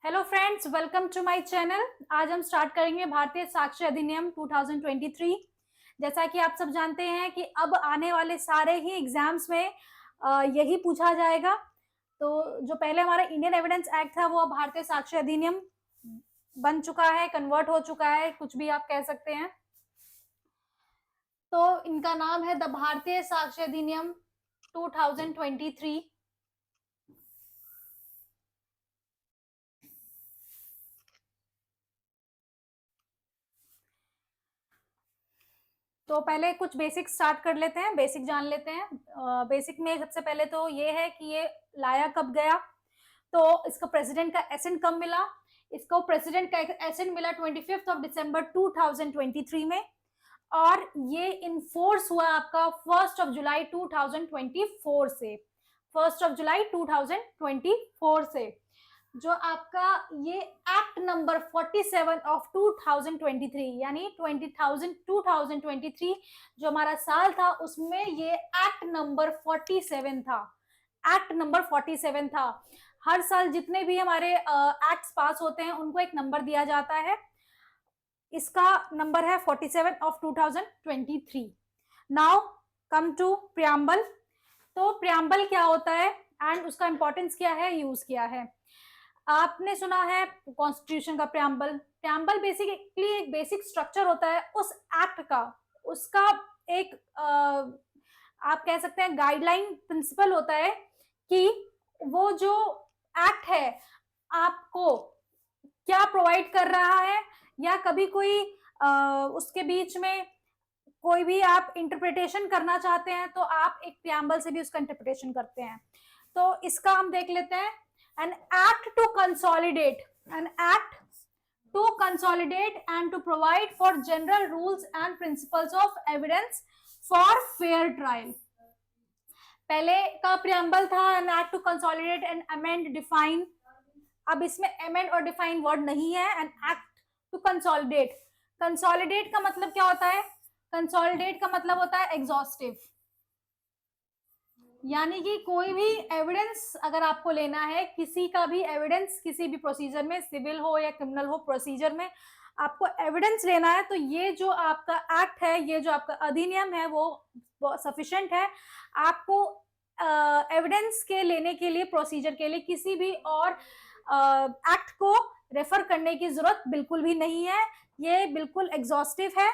Hello friends, welcome to my channel. आज हम start करेंगे भारतीय साक्ष्य अधिनियम 2023। जैसा कि आप सब जानते हैं कि अब आने वाले सारे ही एग्जाम्स में यही पूछा जाएगा। तो जो पहले हमारा इंडियन एविडेंस एक्ट था वो अब भारतीय साक्ष्य अधिनियम बन चुका है, कन्वर्ट हो चुका है, कुछ भी आप कह सकते हैं। तो इनका नाम है द भारतीय साक्ष्य अधिनियम 2023। तो पहले कुछ बेसिक स्टार्ट कर लेते हैं, बेसिक जान लेते हैं। बेसिक में सबसे पहले तो ये है कि ये लाया कब गया, तो इसका प्रेसिडेंट का एसेंट कब मिला। इसको प्रेसिडेंट का एसेंट मिला 25 दिसंबर 2023 में, और ये इनफोर्स हुआ आपका 1 जुलाई 2024 से। 1 जुलाई 2024 से जो आपका ये एक्ट नंबर 47 ऑफ 2023 यानी 2023 जो हमारा साल था उसमें ये एक्ट नंबर 47 था। एक्ट नंबर 47 था। हर साल जितने भी हमारे एक्ट्स पास होते हैं उनको एक नंबर दिया जाता है। इसका नंबर है 47 of 2023। Now come to preamble. तो प्रियम्बल क्या होता है एंड उसका इंपॉर्टेंस क्या है, यूज क्या है। आपने सुना है कॉन्स्टिट्यूशन का प्रियम्बल। प्रियम्बल बेसिकली एक बेसिक स्ट्रक्चर होता है उस एक्ट का, उसका एक आप कह सकते हैं गाइडलाइन प्रिंसिपल होता है कि वो जो एक्ट है आपको क्या प्रोवाइड कर रहा है, या कभी कोई उसके बीच में कोई भी आप इंटरप्रिटेशन करना चाहते हैं तो आप एक प्रियम्बल से भी उसका इंटरप्रिटेशन करते हैं। तो इसका हम देख लेते हैं। an act to consolidate an act to consolidate and to provide for general rules and principles of evidence for fair trial। पहले का प्रियम्बल था an act to consolidate and amend define। अब इसमें amend और define वर्ड नहीं है, an act to consolidate। consolidate का मतलब क्या होता है, consolidate का मतलब होता है एग्जॉस्टिव, यानी कि कोई भी एविडेंस अगर आपको लेना है, किसी का भी एविडेंस किसी भी प्रोसीजर में, सिविल हो या क्रिमिनल हो, प्रोसीजर में आपको एविडेंस लेना है तो ये जो आपका एक्ट है, ये जो आपका अधिनियम है वो सफिशिएंट है। आपको एविडेंस के लेने के लिए, प्रोसीजर के लिए किसी भी और एक्ट को रेफर करने की जरूरत बिल्कुल भी नहीं है। ये बिल्कुल एग्जॉस्टिव है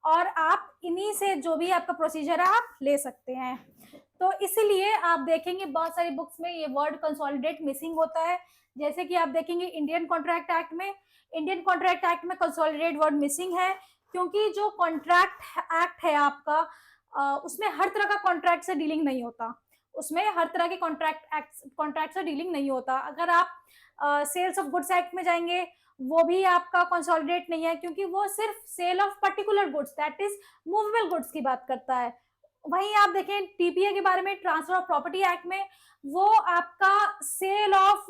और आप इन्हीं से जो भी आपका प्रोसीजर है आप ले सकते हैं। तो इसीलिए आप देखेंगे बहुत सारी बुक्स में ये वर्ड कंसोलिडेट मिसिंग होता है। जैसे कि आप देखेंगे इंडियन कॉन्ट्रैक्ट एक्ट में, इंडियन कॉन्ट्रैक्ट एक्ट में कंसोलिडेट वर्ड मिसिंग है, क्योंकि जो कॉन्ट्रैक्ट एक्ट है आपका उसमें हर तरह का कॉन्ट्रैक्ट से डीलिंग नहीं होता। उसमें हर तरह के कॉन्ट्रैक्ट से डीलिंग नहीं होता। अगर आप सेल्स ऑफ गुड्स एक्ट में जाएंगे वो भी आपका कंसोलिडेट नहीं है, क्योंकि वो सिर्फ sale of particular goods that is movable goods की बात करता है। वहीं आप देखें टीपीए के बारे में, ट्रांसफर ऑफ प्रॉपर्टी एक्ट में, वो आपका सेल ऑफ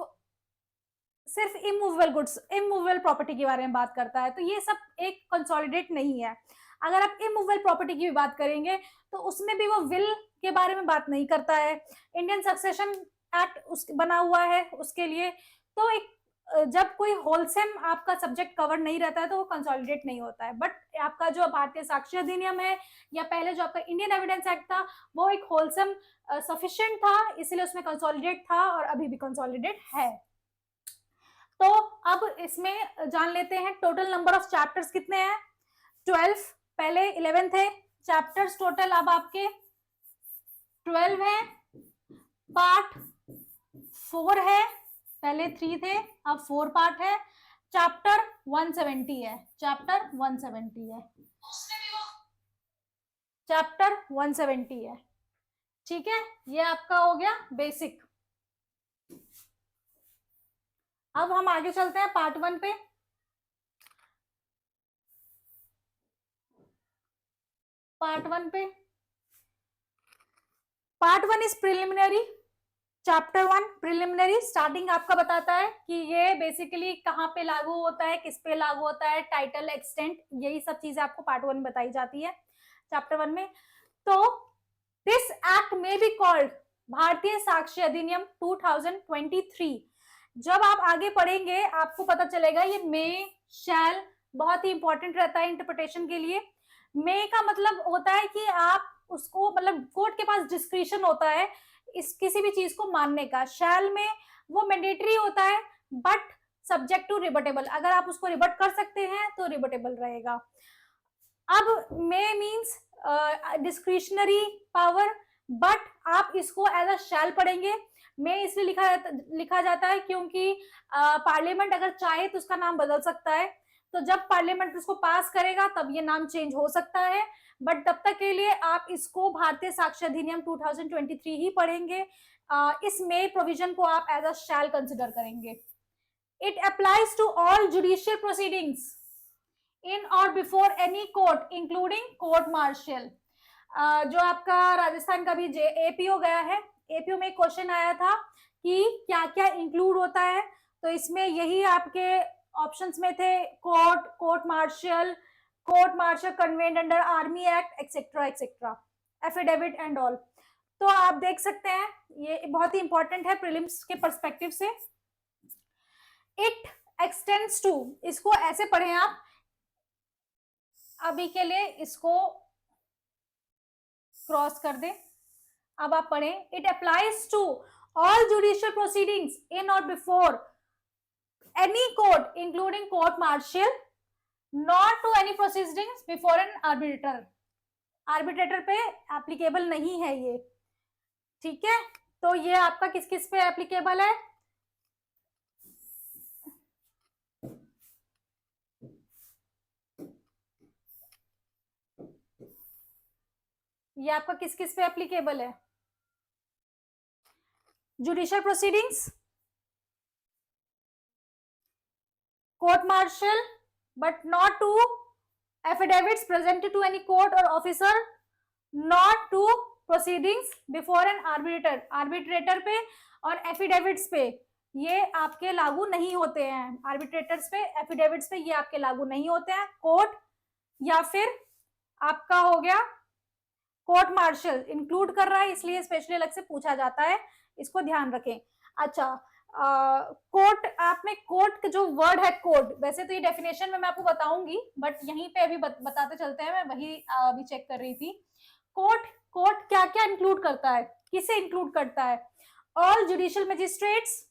सिर्फ इमूवेबल गुड्स, इमूवेबल प्रॉपर्टी के बारे में बात करता है। तो ये सब एक कंसोलिडेट नहीं है। अगर आप इमूवेबल प्रॉपर्टी की भी बात करेंगे तो उसमें भी वो विल के बारे में बात नहीं करता है। इंडियन सक्सेशन एक्ट बना हुआ है उसके लिए। तो एक जब कोई होलसेम आपका सब्जेक्ट कवर नहीं रहता है तो वो कंसोलिडेट नहीं होता है। बट आपका जो भारतीय साक्ष्य अधिनियम है या पहले जो आपका इंडियन एविडेंस एक्ट था वो एक होलसेम सफिशिएंट था, इसलिए उसमें कंसोलिडेट था और अभी भी कंसोलिडेट है। तो अब इसमें जान लेते हैं टोटल नंबर ऑफ चैप्टर्स कितने हैं। 12, पहले 11 थे चैप्टर्स टोटल, अब आपके 12 है। पार्ट 4 है, पहले 3 थे अब 4 पार्ट है। चैप्टर 170 है, चैप्टर 170 है, चैप्टर 170 है। ठीक है, ये आपका हो गया बेसिक। अब हम आगे चलते हैं पार्ट 1 पे। पार्ट 1 पे, part 1 is preliminary. Chapter 1 preliminary starting आपका बताता है कि ये बेसिकली कहाँ पे लागू होता है, किस पे लागू होता है, टाइटल, एक्सटेंट, यही सब चीजें आपको पार्ट 1 में बताई जाती है चैप्टर 1 में। तो दिस एक्ट में बी कॉल्ड भारतीय साक्ष्य अधिनियम 2023 जब आप आगे पढ़ेंगे आपको पता चलेगा ये मे, शैल बहुत ही इंपॉर्टेंट रहता है इंटरप्रिटेशन के लिए। मे का मतलब होता है कि आप उसको, मतलब कोर्ट के पास डिस्क्रिशन होता है इस किसी भी चीज को मानने का। शैल में वो मैंडेटरी होता है बट सब्जेक्ट टू रिबटेबल, अगर आप उसको रिबट कर सकते हैं तो रिबटेबल रहेगा। अब मे मीन्स डिस्क्रिशनरी पावर, बट आप इसको एज अ शैल पढ़ेंगे। मे इसलिए लिखा जाता है क्योंकि पार्लियामेंट अगर चाहे तो उसका नाम बदल सकता है, तो जब पार्लियामेंट उसको पास करेगा तब ये नाम चेंज हो सकता है, बट तब तक के लिए आप इसको भारतीय साक्ष्य अधिनियम 2023 ही पढ़ेंगे। इस मे प्रोविजन को आप एज अ शैल कंसिडर करेंगे। It applies to all judicial proceedings in or before any court including court martial. जो आपका राजस्थान का भी एपीओ गया है, एपीओ में क्वेश्चन आया था कि क्या क्या इंक्लूड होता है, तो इसमें यही आपके ऑप्शंस में थे, court, court martial convened under army act etcetera etcetera, affidavit and all. तो आप देख सकते हैं ये बहुत ही इंपॉर्टेंट है प्रीलिम्स के पर्सपेक्टिव से। इट एक्सटेंड्स टू, इसको ऐसे पढ़ें आप, अभी के लिए इसको क्रॉस कर दें, अब आप पढ़ें। It applies to all judicial proceedings in or before any court including court martial, not to any proceedings before an arbitrator. Arbitrator पे एप्लीकेबल नहीं है ये, ठीक है। तो ये आपका किस किस पे एप्लीकेबल है, ये आपका किस किस पे एप्लीकेबल है, judicial proceedings, court martial, but not to affidavits presented to any court or officer, not to proceedings before an arbitrator पे और affidavits पे ये आपके लागू नहीं होते हैं। आर्बिट्रेटर्स पे, एफिडेविट्स पे ये आपके लागू नहीं होते हैं। कोर्ट या फिर आपका हो गया कोर्ट मार्शल इंक्लूड कर रहा है, इसलिए स्पेशली अलग से पूछा जाता है, इसको ध्यान रखें। अच्छा, कोर्ट, आप में कोर्ट जो वर्ड है कोर्ट, वैसे तो ये डेफिनेशन में मैं आपको बताऊंगी, बट यहीं पे अभी बताते चलते हैं, मैं वही अभी चेक कर रही थी। कोर्ट क्या क्या इंक्लूड करता है, किसे इंक्लूड करता है, all judicial magistrates,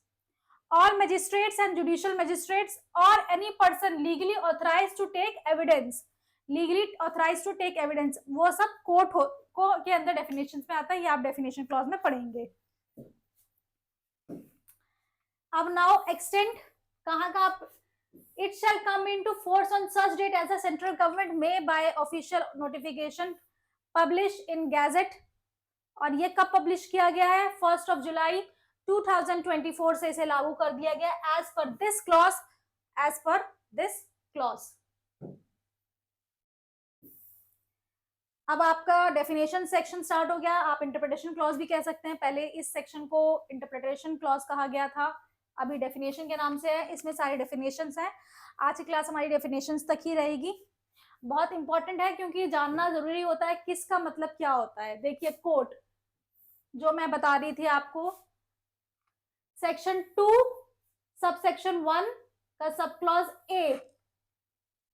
all magistrates and judicial magistrates or any person legally authorized to take evidence, वो सब कोर्ट को के अंदर डेफिनेशंस में आता है, ये आप डेफिनेशन क्लॉज में पढ़ेंगे। अब नाउ एक्सटेंड, कहाँ का, it shall come into force on such date as a central government may by official notification publish in gazette, और ये कब पब्लिश किया गया है, 1 जुलाई 2024 से इसे लागू कर दिया गया एज पर दिस क्लॉज। अब आपका डेफिनेशन सेक्शन स्टार्ट हो गया, आप इंटरप्रिटेशन क्लॉज भी कह सकते हैं, पहले इस सेक्शन को इंटरप्रिटेशन क्लॉज कहा गया था, अभी डेफिनेशन के नाम से है, इसमें सारी डेफिनेशंस हैं। आज की क्लास हमारी डेफिनेशंस तक ही रहेगी, बहुत इंपॉर्टेंट है क्योंकि जानना जरूरी होता है किसका मतलब क्या होता है। देखिए कोर्ट जो मैं बता रही थी आपको, सेक्शन 2 सब सेक्शन 1 का सब क्लॉज ए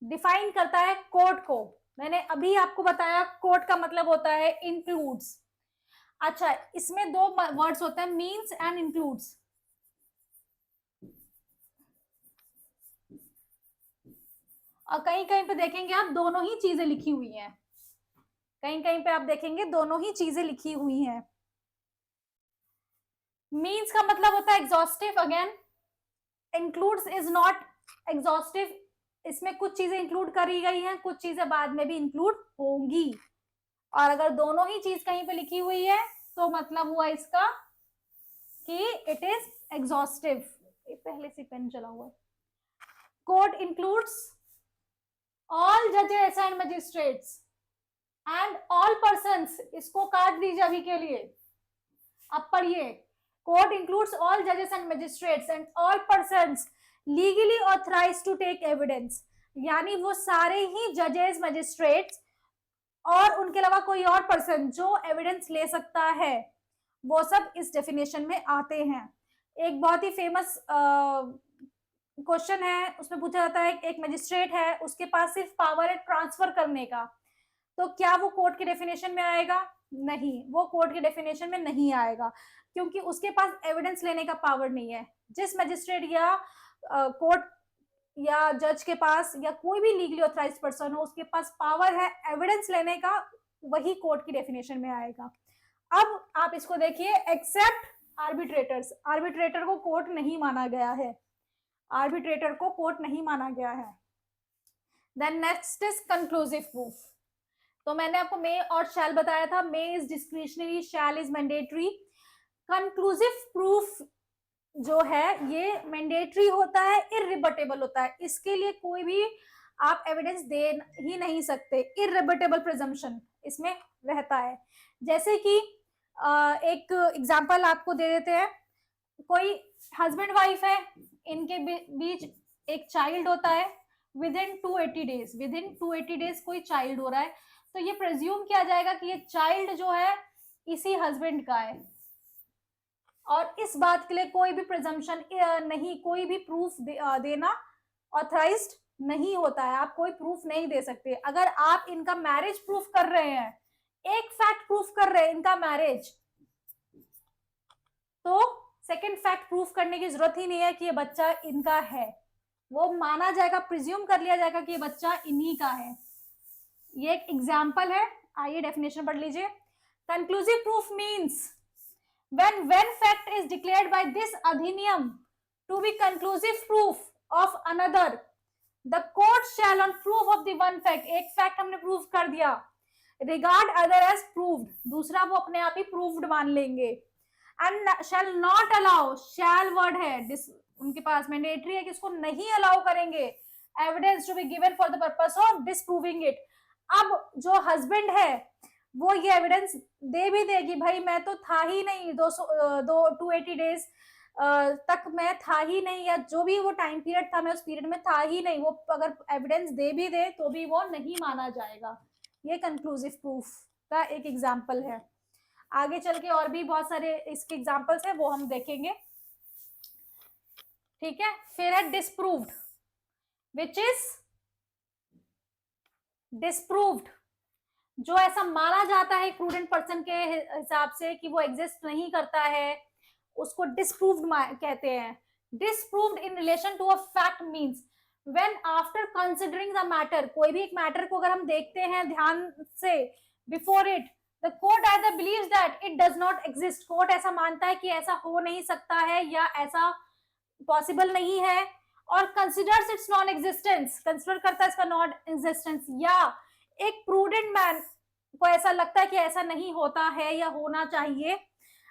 डिफाइन करता है कोर्ट को। मैंने अभी आपको बताया कोर्ट का मतलब होता है इंक्लूड्स। अच्छा, इसमें दो वर्ड्स होते हैं, मीन्स एंड इंक्लूड्स। और कहीं कहीं पे देखेंगे आप दोनों ही चीजें लिखी हुई हैं, कहीं कहीं पे आप देखेंगे दोनों ही चीजें लिखी हुई हैं। मीन्स का मतलब होता है exhaustive, again includes is not exhaustive, इसमें कुछ चीजें इंक्लूड करी गई हैं, कुछ चीजें बाद में भी इंक्लूड होंगी, और अगर दोनों ही चीज कहीं पे लिखी हुई है तो मतलब हुआ इसका कि इट इज एग्जॉस्टिव। पहले से पेन चला हुआ है। कोर्ट इंक्लूड्स ऑल जजेस and magistrates and all persons, इसको काट दीजिए अभी के लिए, अब पढ़िए। कोर्ट इंक्लूड्स ऑल जजेस and magistrates and all persons legally authorised to take evidence, यानी वो सारे ही जजेस, मजिस्ट्रेट्स और उनके अलावा कोई और पर्सन जो एविडेंस ले सकता है, वो सब इस डेफिनेशन में आते हैं। एक बहुत ही फेमस क्वेश्चन है, उसमें पूछा जाता है एक मजिस्ट्रेट है, उसके पास सिर्फ पावर है ट्रांसफर करने का, तो क्या वो कोर्ट के डेफिनेशन में आएगा? नहीं, वो कोर्ट के डेफिनेशन में नहीं आएगा, क्योंकि उसके पास एविडेंस लेने का पावर नहीं है। जिस मजिस्ट्रेट या कोर्ट या जज के पास या कोई भी लीगली ऑथराइज्ड पर्सन हो, उसके पास पावर है एविडेंस लेने का, वही कोर्ट की डेफिनेशन में आएगा। अब आप इसको देखिए, एक्सेप्ट आर्बिट्रेटर्स, आर्बिट्रेटर को कोर्ट नहीं माना गया है, आर्बिट्रेटर को कोर्ट नहीं माना गया है। Then next is conclusive proof. तो मैंने आपको मे और शैल बताया था, may is discretionary, shall is mandatory. Conclusive proof जो है ये मैंडेटरी होता है, इररिबटेबल होता है, इसके लिए कोई भी आप एविडेंस दे ही नहीं सकते, इररिबटेबल प्रिजम्पशन इसमें रहता है। जैसे कि एक एग्जांपल आपको दे देते हैं, कोई हस्बैंड वाइफ है, इनके बीच एक चाइल्ड होता है, with in 280 days, with in 280 days कोई चाइल्ड हो रहा है, तो ये प्रेज्यूम किया जाएगा कि ये चाइल्ड जो है इसी हस्बैंड का है, और इस बात के लिए कोई भी प्रिजम्पशन नहीं, कोई भी प्रूफ देना ऑथराइज्ड नहीं होता है, आप कोई प्रूफ नहीं दे सकते। अगर आप इनका मैरिज प्रूफ कर रहे हैं, एक फैक्ट प्रूफ कर रहे हैं इनका मैरिज, तो सेकंड फैक्ट प्रूफ करने की जरूरत ही नहीं है कि ये बच्चा इनका है, वो माना जाएगा, प्रिज्यूम कर लिया जाएगा कि ये बच्चा इन्हीं का है। ये एक एग्जाम्पल है, आइए डेफिनेशन पढ़ लीजिए। Conclusive proof means when one fact is declared by this adhiniyam to be conclusive proof of another, the court shall on proof of the one fact, एक fact हमने proof कर दिया, regard other as proved, दूसरा वो अपने आप ही proved मान लेंगे, and shall not allow, shall word है, उनके पास mandatory है कि इसको नहीं allow करेंगे, evidence to be given for the purpose of disproving it। अब जो husband है वो ये एविडेंस दे भी देगी, भाई मैं तो था ही नहीं, 280 डेज तक मैं था ही नहीं, या जो भी वो टाइम पीरियड था मैं उस पीरियड में था ही नहीं, वो अगर एविडेंस दे भी दे तो भी वो नहीं माना जाएगा। ये कंक्लूसिव प्रूफ का एक एग्जाम्पल है। आगे चल के और भी बहुत सारे इसके एग्जाम्पल्स हैं, वो हम देखेंगे, ठीक है। फिर है डिस्प्रूव्ड, विच इज डिस्प्रूव्ड, जो ऐसा माना जाता है प्रूडेंट पर्सन के हिसाब से कि वो एग्जिस्ट नहीं करता है, उसको डिस्प्रूव्ड कहते हैं। Disproved in relation to a fact means when after considering the matter, कोई भी एक मैटर को अगर हम देखते हैं ध्यान से, before it the court either believes that it does not exist, court ऐसा मानता है कि ऐसा हो नहीं सकता है या ऐसा पॉसिबल नहीं है, और considers it's non existence, consider करता है इसका नॉन एग्जिस्टेंस, या एक प्रूडेंट मैन को ऐसा लगता है कि ऐसा नहीं होता है या होना चाहिए,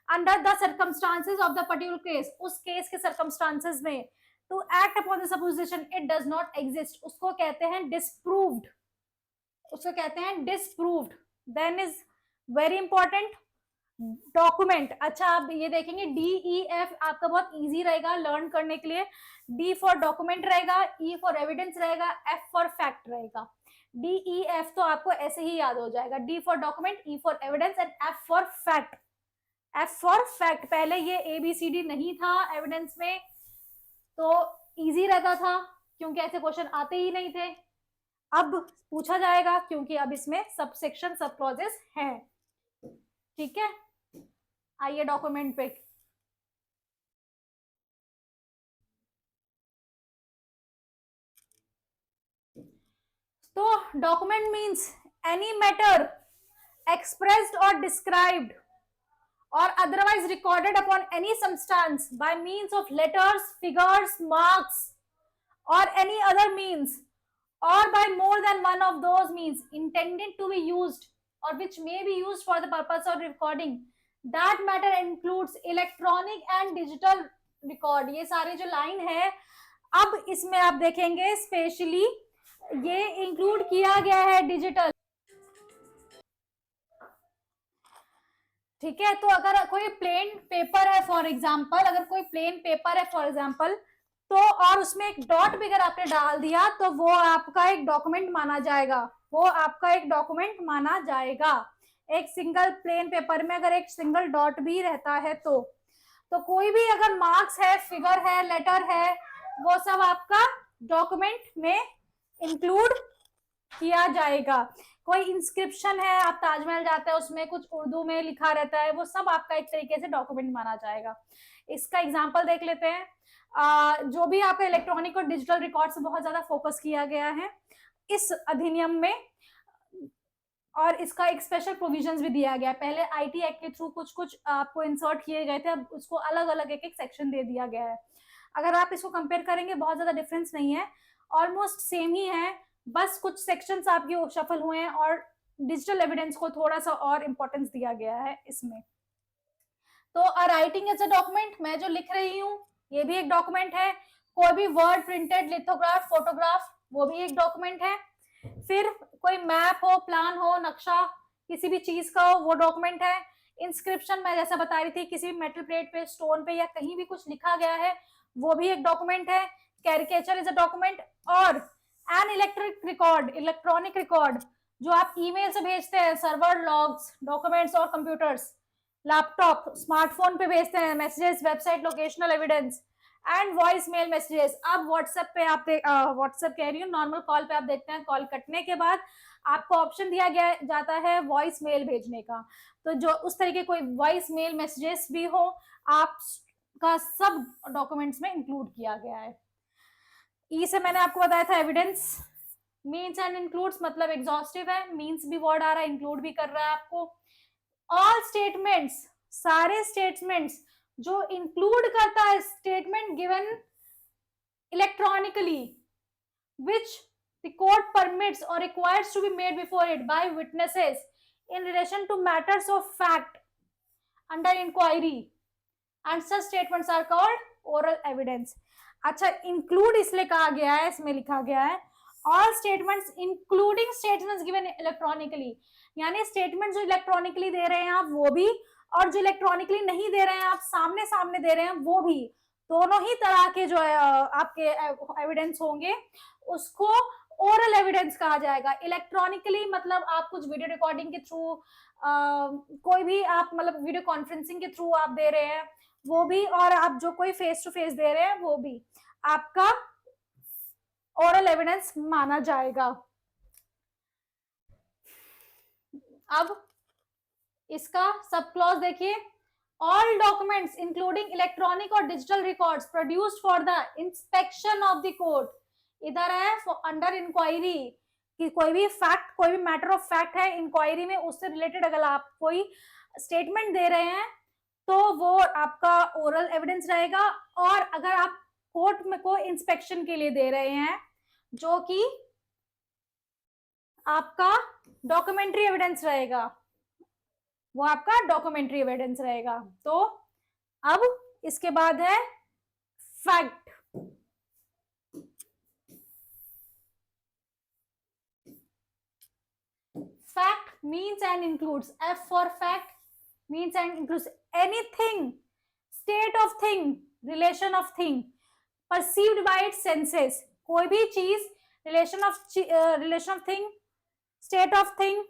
under the circumstances of the particular case, उस केस के सर्कमस्टांसेस में, to act upon the supposition it does not exist, उसको कहते हैं डिस्प्रूव्ड, उसको कहते हैं disproved. Then is very important document. अच्छा आप ये देखेंगे DEF आपका बहुत इजी रहेगा लर्न करने के लिए, D फॉर डॉक्यूमेंट रहेगा, E फॉर एविडेंस रहेगा, F फॉर फैक्ट रहेगा। DEF तो आपको ऐसे ही याद हो जाएगा, D for document, E for evidence and F for fact. F for fact, पहले ये ABCD नहीं था एविडेंस में, तो इजी रहता था क्योंकि ऐसे क्वेश्चन आते ही नहीं थे, अब पूछा जाएगा क्योंकि अब इसमें सब सेक्शन सब क्लॉजेस हैं, ठीक है। आइए डॉक्यूमेंट पे, तो document means any matter expressed or described or otherwise recorded upon any substance by means of letters, figures, marks or any other means, or by more than one of those means intended to be used or which may be used for the purpose of recording, that matter includes electronic and digital record। ये सारे जो line है, अब इसमें आप देखेंगे specially ये include किया गया है डिजिटल, ठीक है। तो अगर कोई प्लेन पेपर है फॉर एग्जांपल, अगर कोई प्लेन पेपर है फॉर एग्जांपल, तो और उसमें एक डॉट भी अगर आपने डाल दिया तो वो आपका एक डॉक्यूमेंट माना जाएगा, वो आपका एक डॉक्यूमेंट माना जाएगा। एक सिंगल प्लेन पेपर में अगर एक सिंगल डॉट भी रहता है तो तो कोई भी अगर मार्क्स है, फिगर है, लेटर है, वो सब आपका डॉक्यूमेंट में इंक्लूड किया जाएगा। कोई इंस्क्रिप्शन है, आप ताजमहल जाते हैं उसमें कुछ उर्दू में लिखा रहता है, वो सब आपका एक तरीके से डॉक्यूमेंट माना जाएगा। इसका एग्जांपल देख लेते हैं। जो भी आपका इलेक्ट्रॉनिक और डिजिटल रिकॉर्ड से बहुत ज्यादा फोकस किया गया है इस अधिनियम में, और इसका एक स्पेशल प्रोविजंस भी दिया गया है। पहले आईटी एक्ट के थ्रू कुछ कुछ आपको इंसर्ट किए गए थे, अब उसको अलग अलग एक एक सेक्शन दे दिया गया है। अगर आप इसको कंपेयर करेंगे बहुत ज्यादा डिफरेंस नहीं है, ऑलमोस्ट सेम ही है, बस कुछ सेक्शंस आपके शफल हुए हैं और डिजिटल एविडेंस को थोड़ा सा और इंपॉर्टेंस दिया गया है इसमें। तो राइटिंग एज अ डॉक्यूमेंट, मैं जो लिख रही हूँ ये भी एक डॉक्यूमेंट है। कोई भी वर्ड प्रिंटेड, लिथोग्राफ, फोटोग्राफ, वो भी एक डॉक्यूमेंट है। फिर कोई मैप हो, प्लान हो, नक्शा किसी भी चीज का हो, वो डॉक्यूमेंट है। इंस्क्रिप्शन मैं जैसा बता रही थी, किसी भी मेटल प्लेट पे, स्टोन पे या कहीं भी कुछ लिखा गया है, वो भी एक डॉक्यूमेंट है। Caricature is a document. और an electric record, electronic record, जो आप ईमेल से भेजते हैं, सर्वर लॉग्स, डॉक्यूमेंट्स और कंप्यूटर्स, लैपटॉप, स्मार्टफोन पे भेजते हैं messages, website, locational evidence and voice mail messages. अब व्हाट्सएप पे आप व्हाट्सएप कह रही हूँ, नॉर्मल कॉल पे आप देखते हैं, कॉल कटने के बाद आपको ऑप्शन दिया गया जाता है वॉइस मेल भेजने का। तो जो उस तरीके कोई वॉइस मेल मैसेजेस भी हो, आपका सब डॉक्यूमेंट्स में इंक्लूड किया गया है। ई से मैंने आपको बताया था एविडेंस। मीन्स एंड इंक्लूड्स मतलब एग्जॉस्टिव है, मीन्स भी वर्ड आ रहा है, इंक्लूड भी कर रहा है आपको। ऑल स्टेटमेंट्स, सारे स्टेटमेंट्स जो इंक्लूड करता है statement given electronically which the court permits or requires to be made before it by witnesses in relation to matters of fact under inquiry, and such statements are called oral evidence. अच्छा, include इसलिए कहा गया है, इसमें लिखा गया है all statements including statements given electronically, यानी स्टेटमेंट जो इलेक्ट्रॉनिकली दे रहे हैं आप वो भी, और जो इलेक्ट्रॉनिकली नहीं दे रहे हैं आप सामने सामने दे रहे हैं वो भी, दोनों ही तरह के जो है आपके एविडेंस होंगे उसको ओरल एविडेंस कहा जाएगा। इलेक्ट्रॉनिकली मतलब आप कुछ वीडियो रिकॉर्डिंग के थ्रू, कोई भी आप मतलब वीडियो कॉन्फ्रेंसिंग के थ्रू आप दे रहे हैं वो भी, और आप जो कोई फेस टू फेस दे रहे हैं वो भी आपका ओरल एविडेंस माना जाएगा। अब इसका सब क्लॉज देखिए, ऑल डॉक्यूमेंट्स इंक्लूडिंग इलेक्ट्रॉनिक और digital records produced for the inspection of the court, इधर है अंडर इंक्वायरी, कि कोई भी फैक्ट, कोई भी मैटर ऑफ फैक्ट है इंक्वायरी में, उससे रिलेटेड अगर आप कोई स्टेटमेंट दे रहे हैं तो वो आपका ओरल एविडेंस रहेगा। और अगर आप कोर्ट में को इंस्पेक्शन के लिए दे रहे हैं जो कि आपका डॉक्यूमेंट्री एविडेंस रहेगा, वो आपका डॉक्यूमेंट्री एविडेंस रहेगा। तो अब इसके बाद है fact. Fact means and includes, F for fact means and includes anything, state of thing, relation of thing, perceived by its senses, कोई भी चीज, relation of thing, state of thing,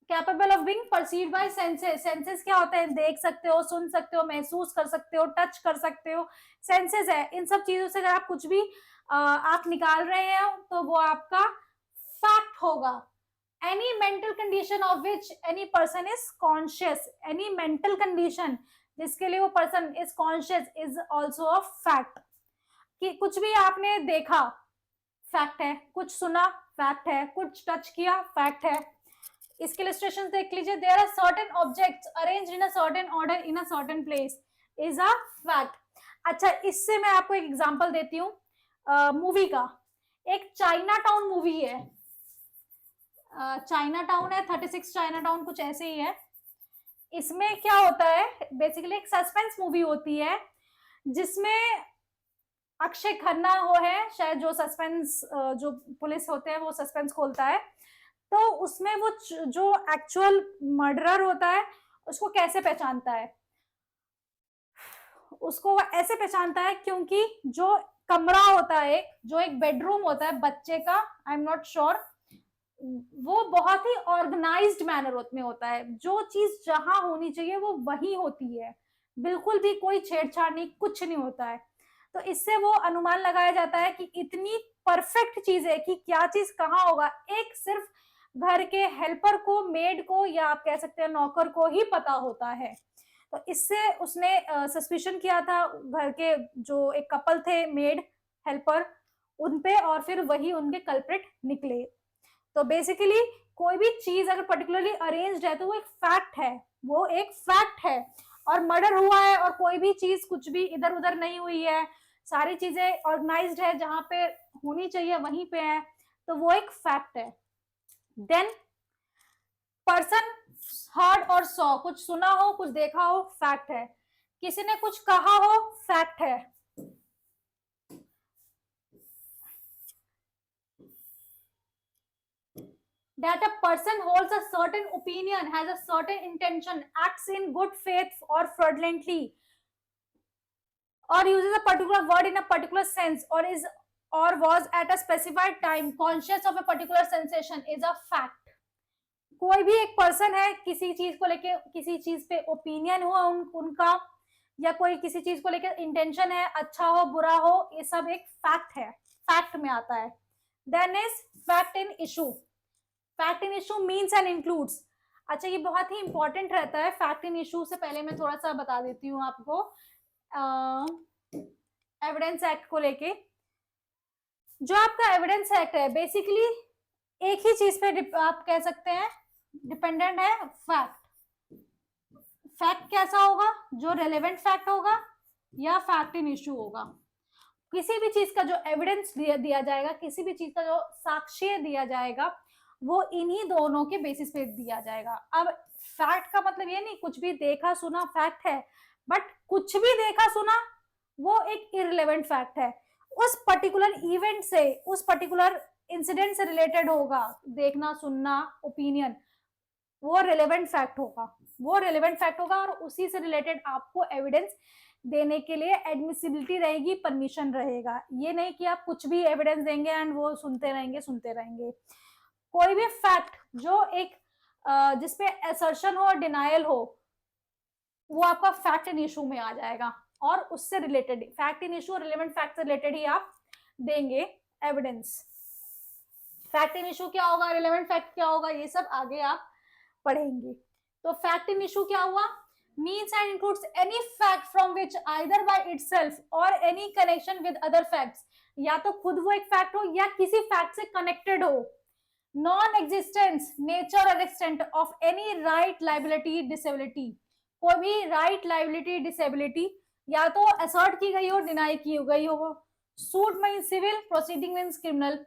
capable of being perceived by senses। senses क्या होते हैं, देख सकते हो, सुन सकते हो, महसूस कर सकते हो, टच कर सकते हो, senses है। इन सब चीजों से अगर आप कुछ भी आप निकाल रहे हैं तो वो आपका फैक्ट होगा। any mental condition of which any person is conscious, any mental condition जिसके लिए वो person is conscious is also a fact। कि कुछ भी आपने देखा फैक्ट है, कुछ सुना फैक्ट है, कुछ टच किया फैक्ट है। इसके इलस्ट्रेशंस देख लीजिए, there are certain objects arranged in a certain order in a certain place is a fact. अच्छा, इससे मैं आपको एक एग्जांपल देती हूँ मूवी का। एक चाइना टाउन मूवी है, चाइना टाउन है, 36 चाइना टाउन कुछ ऐसे ही है। इसमें क्या होता है, बेसिकली एक सस्पेंस मूवी होती है जिसमें अक्षय खन्ना वो है शायद, जो सस्पेंस जो पुलिस होते हैं वो सस्पेंस खोलता है। तो उसमें वो जो एक्चुअल मर्डरर होता है उसको कैसे पहचानता है, उसको वो ऐसे पहचानता है क्योंकि जो कमरा होता है, जो एक बेडरूम होता है बच्चे का, आई एम नॉट श्योर, वो बहुत ही ऑर्गेनाइज्ड मैनर में होता है। जो चीज जहां होनी चाहिए वो वही होती है। बिल्कुल भी कोई छेड़छाड़ नहीं, कुछ नहीं होता है। तो इससे वो अनुमान लगाया जाता है कि इतनी परफेक्ट चीज है कि क्या चीज कहाँ होगा, एक सिर्फ घर के हेल्पर को, मेड को, या आप कह सकते हैं नौकर को ही पता होता है। तो इससे उसने सस्पिशन किया था घर के जो एक कपल थे, मेड हेल्पर, उन पे, और फिर वही उनके कल्प्रिट निकले। तो बेसिकली कोई भी चीज अगर पर्टिकुलरली अरेंज्ड है तो वो एक फैक्ट है, वो एक फैक्ट है। और मर्डर हुआ है और कोई भी चीज कुछ भी इधर उधर नहीं हुई है, सारी चीजें ऑर्गेनाइज्ड है, जहां पे होनी चाहिए वहीं पे है, तो वो एक फैक्ट है। देन पर्सन हर्ड और सॉ, कुछ सुना हो, कुछ देखा हो, फैक्ट है। किसी ने कुछ कहा हो, फैक्ट है। That a person holds a certain opinion, has a certain intention, acts in good faith or fraudulently, or uses a particular word in a particular sense, or is or was at a specified time conscious of a particular sensation is a fact. कोई भी एक person है, किसी चीज को लेके, किसी चीज पे ओपिनियन हो उनका, या कोई किसी चीज को लेकर इंटेंशन है, अच्छा हो बुरा हो, ये सब एक फैक्ट है, फैक्ट में आता है। Then is fact in issue. Fact in issue means and includes. अच्छा, ये बहुत ही इंपॉर्टेंट रहता है। फैक्ट इन इशू से पहले मैं थोड़ा सा बता देती हूँ आपको एविडेंस एक्ट को लेके। जो आपका एविडेंस एक्ट है बेसिकली एक ही चीज पे आप कह सकते हैं डिपेंडेंट है, फैक्ट। फैक्ट कैसा होगा, जो रेलेवेंट फैक्ट होगा या फैक्ट इन इशू होगा। किसी भी चीज का जो एविडेंस दिया जाएगा, किसी भी चीज का जो साक्ष्य दिया जाएगा, वो इन्हीं दोनों के बेसिस पे दिया जाएगा। अब फैक्ट का मतलब ये नहीं कुछ भी देखा सुना फैक्ट है, बट कुछ भी देखा सुना वो एक इररिलेवेंट फैक्ट है। उस पर्टिकुलर इवेंट से, उस पर्टिकुलर इंसिडेंट से रिलेटेड होगा, देखना सुनना ओपिनियन, वो रिलेवेंट फैक्ट होगा, वो रिलेवेंट फैक्ट होगा, और उसी से रिलेटेड आपको एविडेंस देने के लिए एडमिसिबिलिटी रहेगी, परमिशन रहेगा। ये नहीं कि आप कुछ भी एविडेंस देंगे एंड वो सुनते रहेंगे सुनते रहेंगे। कोई भी फैक्ट जो एक जिसपे असर्शन हो और डिनायल हो, वो आपका फैक्ट इन इशू में आ जाएगा, और उससे related fact in issue, relevant fact से रिलेटेड ही आप देंगे एविडेंस। फैक्ट इन इशू क्या होगा, रिलेवेंट फैक्ट क्या होगा, ये सब आगे आप पढ़ेंगे। तो फैक्ट इन इशू क्या हुआ, means and includes any fact from which either by itself or any connection with other facts, या तो खुद वो एक फैक्ट हो या किसी फैक्ट से कनेक्टेड हो। नॉन एग्जिस्टेंस, नेचर और extent of any right, liability, disability, कोई भी राइट, लाइबिलिटी, डिसेबिलिटी या तो असर्ट की गई हो, डिनाई की गई हो। Suit means civil, proceeding means criminal,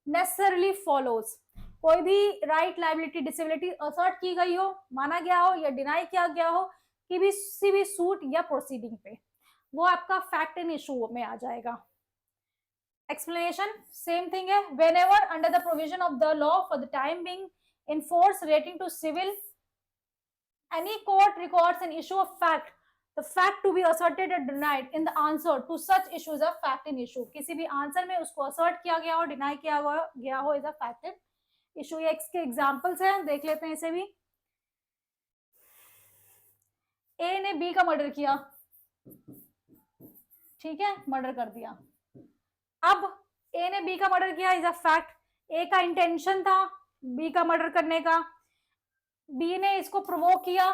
necessarily follows. कोई भी राइट, लाइबिलिटी, डिसेबिलिटी असर्ट की गई हो, माना गया हो या डिनाई किया गया हो किसी भी सूट या प्रोसीडिंग पे, वो आपका फैक्ट इन इशू में आ जाएगा। एक्सप्लेनेशन सेम थिंग है। whenever under the provision of the law for the time being in force relating to civil, any court records an issue of fact, the fact to be asserted or denied in the answer to such issue is a fact in issue। किसी भी answer में उसको assert किया गया हो, deny किया गया हो, is a fact in issue. ये इसके एग्जांपल्स हैं, देख लेते हैं इसे भी। ए ने बी का मर्डर किया, ठीक है, मर्डर कर दिया। अब ए ने बी का मर्डर किया, इज अ फैक्ट। ए का इंटेंशन था बी का मर्डर करने का, बी ने इसको प्रोवोक किया,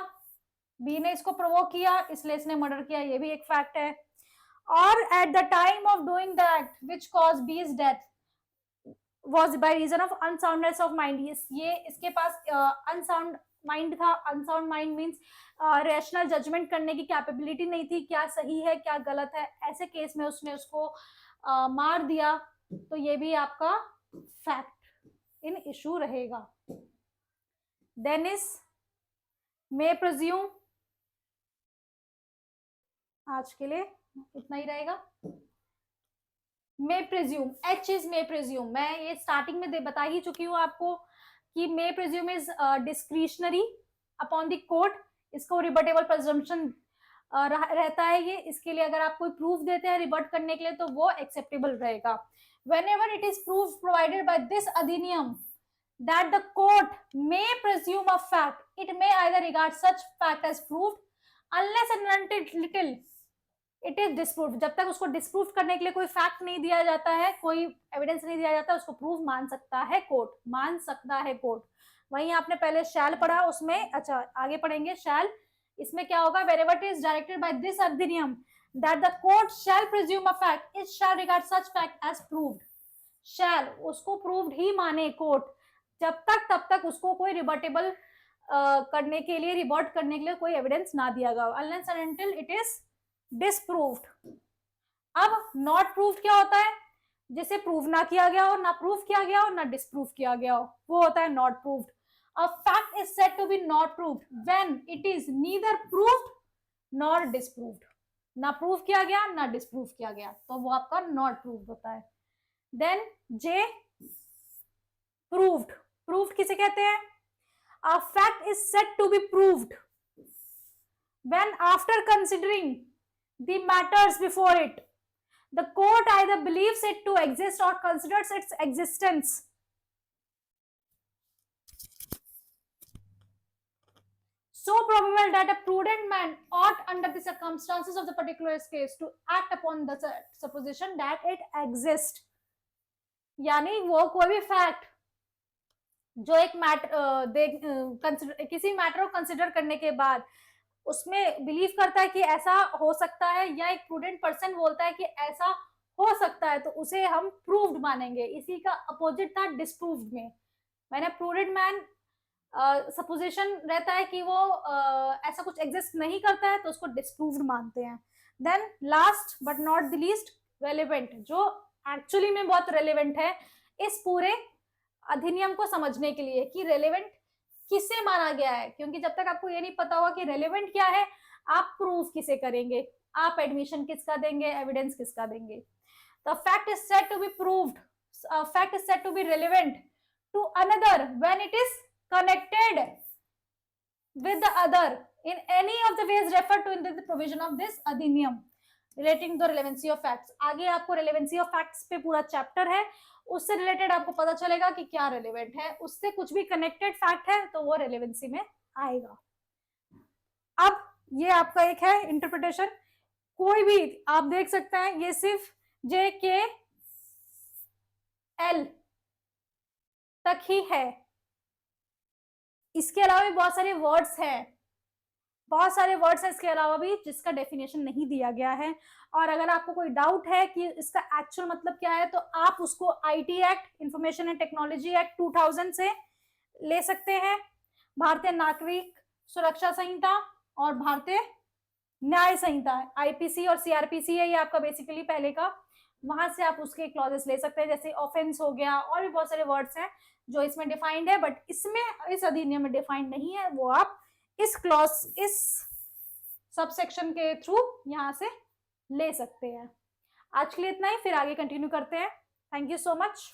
बी ने इसको प्रोवोक किया इसलिए इसने मर्डर किया, ये भी एक फैक्ट है। और at the time of doing the act which causes death was by reason of unsoundness of mind, ये इसके पास अनसाउंड माइंड था। Unsound mind means rational judgement करने की कैपेबिलिटी नहीं थी, क्या सही है क्या गलत है, ऐसे केस में उसने उसको मार दिया, तो ये भी आपका फैक्ट इन इशू रहेगा। देन इज मे प्रिज्यूम, आज के लिए इतना ही रहेगा। मे presume, H is may presume, मैं ये स्टार्टिंग में बता ही चुकी हूँ आपको कि मे presume is discretionary upon the court, इसको रिबटेबल प्रिजम्पशन रहता है ये, इसके लिए अगर आप कोई प्रूफ देते हैं रिबट करने के लिए तो वो एक्सेप्टेबल रहेगा। whenever it is proof provided by this अधिनियम that the court may presume a fact, it may either regard such fact as proved unless and until it is disprove, जब तक उसको डिस्प्रूव करने के लिए कोई फैक्ट नहीं दिया जाता है, कोई एविडेंस नहीं दिया जाता, उसको प्रूव मान सकता है कोर्ट, मान सकता है कोर्ट। वहीं आपने पहले शैल पढ़ा, उसमें अच्छा आगे पढ़ेंगे शैल, इसमें क्या होगा, wherever it is directed by this अधिनियम that the court shall presume a fact, it shall regard such fact as proved, shall उसको proved ही माने कोर्ट, जब तक तब तक उसको कोई रिबर्टेबल करने के लिए, रिबर्ट करने के लिए कोई एविडेंस ना दिया गया, unless and until it is disproved। अब नॉट प्रूव्ड क्या होता है, जिसे प्रूव ना किया गया हो, ना प्रूव किया गया हो, ना डिस्प्रूव किया गया हो, वो होता है not proved. A fact is said to be not proved when it is neither proved nor disproved, ना प्रूव किया गया ना डिस्प्रूव किया गया, तो वो आपका नॉट प्रूव्ड होता है। देन जे प्रूव्ड, प्रूव्ड किसे कहते हैं, a fact is said to be proved when after considering the matters before it the court either believes it to exist or considers its existence so probable that a prudent man ought under the circumstances of the particular case to act upon the supposition that it exists। यानी वो कोई भी fact जो एक matter किसी matter को consider करने के बाद उसमें बिलीव करता है कि ऐसा हो सकता है, या एक प्रूडेंट पर्सन बोलता है कि ऐसा हो सकता है, तो उसे हम प्रूव्ड मानेंगे। इसी का अपोजिट था डिस्प्रूव्ड में, मैंने प्रूडेंट मैन सपोजिशन रहता है कि वो ऐसा कुछ एग्जिस्ट नहीं करता है, तो उसको डिस्प्रूव्ड मानते हैं। Then last but not the least relevant, जो एक्चुअली में बहुत रेलेवेंट है इस पूरे अधिनियम को समझने के लिए कि रेलेवेंट किसे माना गया है, क्योंकि जब तक आपको ये नहीं पता होगा कि रेलेवेंट क्या है, आप प्रूफ किसे करेंगे, आप एडमिशन किसका देंगे, एविडेंस किसका देंगे। The fact is said to be proved, fact is said to be relevant to another when it is connected with the other in any of the ways referred to in the provision of this अधिनियम relating to relevancy of facts। आगे आपको relevancy of facts पे पूरा chapter है, उससे related आपको पता चलेगा कि क्या रेलेवेंट है, उससे कुछ भी कनेक्टेड फैक्ट है तो वो रेलेवेंसी में आएगा। अब ये आपका एक है इंटरप्रिटेशन, कोई भी आप देख सकते हैं, ये सिर्फ जे के एल तक ही है, इसके अलावा भी बहुत सारे वर्ड्स हैं, बहुत सारे वर्ड्स हैं इसके अलावा भी जिसका डेफिनेशन नहीं दिया गया है। और अगर आपको कोई डाउट है कि इसका एक्चुअल मतलब क्या है, तो आप उसको IT act, information and technology act 2000 से ले सकते हैं, भारतीय नागरिक सुरक्षा संहिता और भारतीय न्याय संहिता, आईपीसी और सीआरपीसी है ये आपका बेसिकली पहले का, वहां से आप उसके क्लॉजेस ले सकते हैं, जैसे ऑफेंस हो गया, और भी बहुत सारे वर्ड्स हैं जो इसमें डिफाइंड है, बट इसमें इस अधिनियम में डिफाइंड नहीं है, वो आप इस क्लॉज, इस सबसेक्शन के थ्रू यहां से ले सकते हैं। आज के लिए इतना ही, फिर आगे कंटिन्यू करते हैं। Thank you so much.